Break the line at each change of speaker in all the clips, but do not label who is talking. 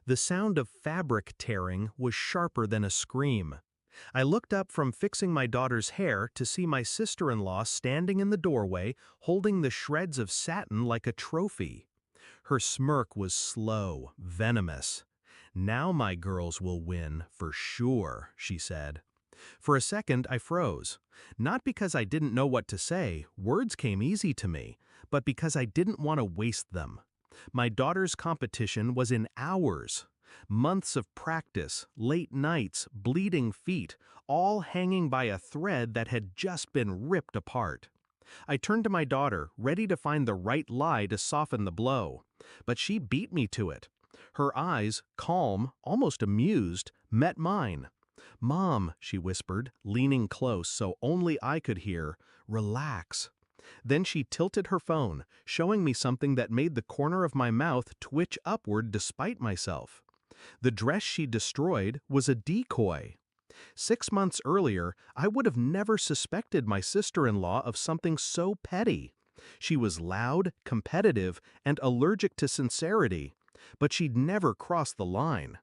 The sound of fabric tearing was sharper than a scream. I looked up from fixing my daughter's hair to see my sister-in-law standing in the doorway, holding the shreds of satin like a trophy. Her smirk was slow, venomous. "Now my girls will win, for sure," she said. For a second, I froze. Not because I didn't know what to say, words came easy to me, but because I didn't want to waste them. My daughter's competition was in hours. Months of practice, late nights, bleeding feet, all hanging by a thread that had just been ripped apart. I turned to my daughter, ready to find the right lie to soften the blow. But she beat me to it. Her eyes, calm, almost amused, met mine. "Mom," she whispered, leaning close so only I could hear, "relax." Then she tilted her phone, showing me something that made the corner of my mouth twitch upward despite myself. The dress she destroyed was a decoy. 6 months earlier, I would have never suspected my sister-in-law of something so petty. She was loud, competitive, and allergic to sincerity, but she'd never crossed the line.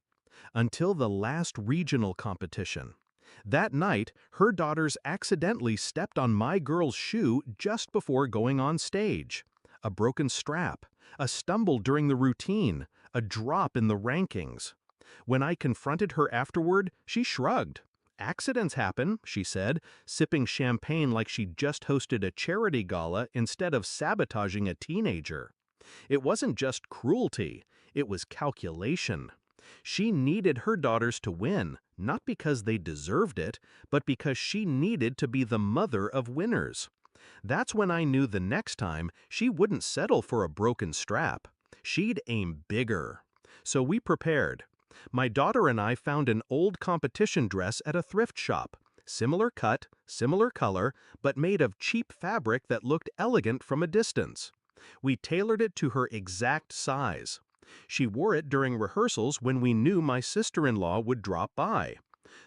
Until the last regional competition. That night, her daughters accidentally stepped on my girl's shoe just before going on stage. A broken strap, a stumble during the routine, a drop in the rankings. When I confronted her afterward, she shrugged. "Accidents happen," she said, sipping champagne like she'd just hosted a charity gala instead of sabotaging a teenager. It wasn't just cruelty, it was calculation. She needed her daughters to win, not because they deserved it, but because she needed to be the mother of winners. That's when I knew the next time she wouldn't settle for a broken strap. She'd aim bigger. So we prepared. My daughter and I found an old competition dress at a thrift shop. Similar cut, similar color, but made of cheap fabric that looked elegant from a distance. We tailored it to her exact size. She wore it during rehearsals when we knew my sister-in-law would drop by.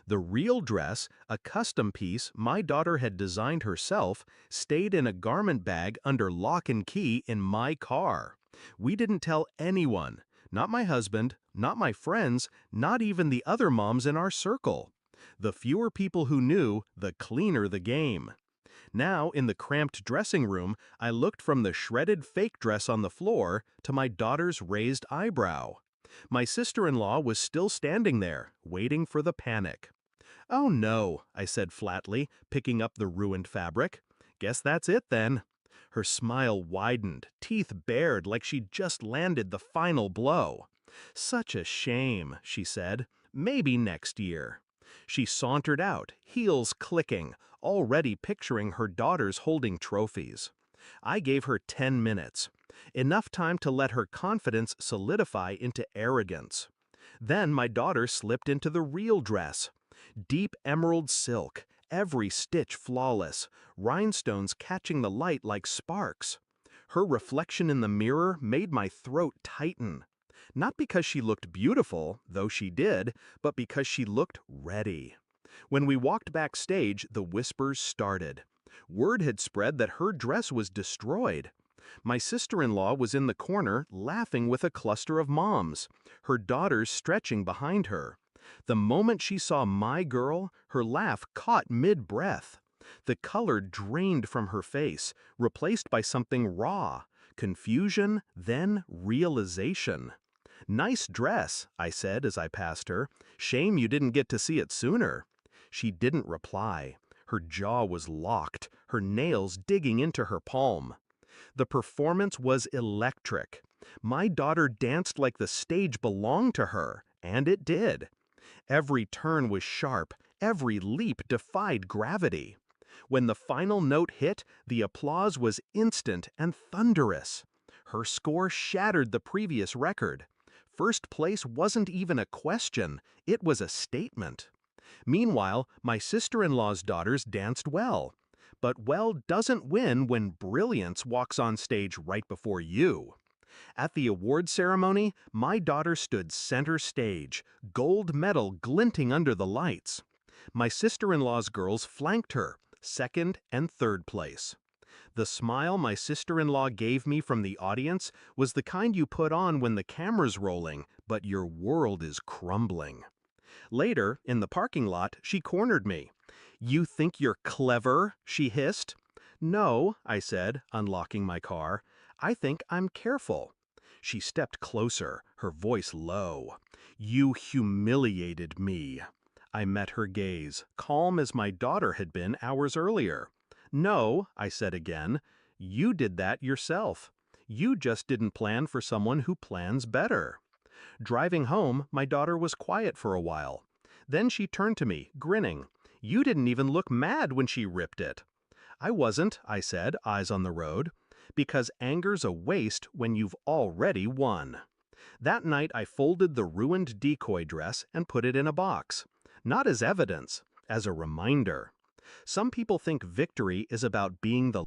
The real dress, a custom piece my daughter had designed herself, stayed in a garment bag under lock and key in my car. We didn't tell anyone, not my husband, not my friends, not even the other moms in our circle. The fewer people who knew, the cleaner the game. Now, in the cramped dressing room, I looked from the shredded fake dress on the floor to my daughter's raised eyebrow. My sister-in-law was still standing there, waiting for the panic. "Oh no," I said flatly, picking up the ruined fabric. "Guess that's it then." Her smile widened, teeth bared like she'd just landed the final blow. "Such a shame," she said. "Maybe next year." She sauntered out, heels clicking, already picturing her daughters holding trophies. I gave her 10 minutes, enough time to let her confidence solidify into arrogance. Then my daughter slipped into the real dress. Deep emerald silk, every stitch flawless, rhinestones catching the light like sparks. Her reflection in the mirror made my throat tighten. Not because she looked beautiful, though she did, but because she looked ready. When we walked backstage, the whispers started. Word had spread that her dress was destroyed. My sister-in-law was in the corner, laughing with a cluster of moms, her daughters stretching behind her. The moment she saw my girl, her laugh caught mid-breath. The color drained from her face, replaced by something raw. Confusion, then realization. "Nice dress," I said as I passed her. "Shame you didn't get to see it sooner." She didn't reply. Her jaw was locked, her nails digging into her palm. The performance was electric. My daughter danced like the stage belonged to her, and it did. Every turn was sharp, every leap defied gravity. When the final note hit, the applause was instant and thunderous. Her score shattered the previous record. First place wasn't even a question, it was a statement. Meanwhile, my sister-in-law's daughters danced well. But well doesn't win when brilliance walks on stage right before you. At the award ceremony, my daughter stood center stage, gold medal glinting under the lights. My sister-in-law's girls flanked her, second and third place. The smile my sister-in-law gave me from the audience was the kind you put on when the camera's rolling, but your world is crumbling. Later, in the parking lot, she cornered me. "You think you're clever?" she hissed. "No," I said, unlocking my car. "I think I'm careful." She stepped closer, her voice low. "You humiliated me." I met her gaze, calm as my daughter had been hours earlier. "No," I said again, "you did that yourself. You just didn't plan for someone who plans better." Driving home, my daughter was quiet for a while. Then she turned to me, grinning. "You didn't even look mad when she ripped it." "I wasn't," I said, eyes on the road. "Because anger's a waste when you've already won." That night I folded the ruined decoy dress and put it in a box. Not as evidence, as a reminder. Some people think victory is about being the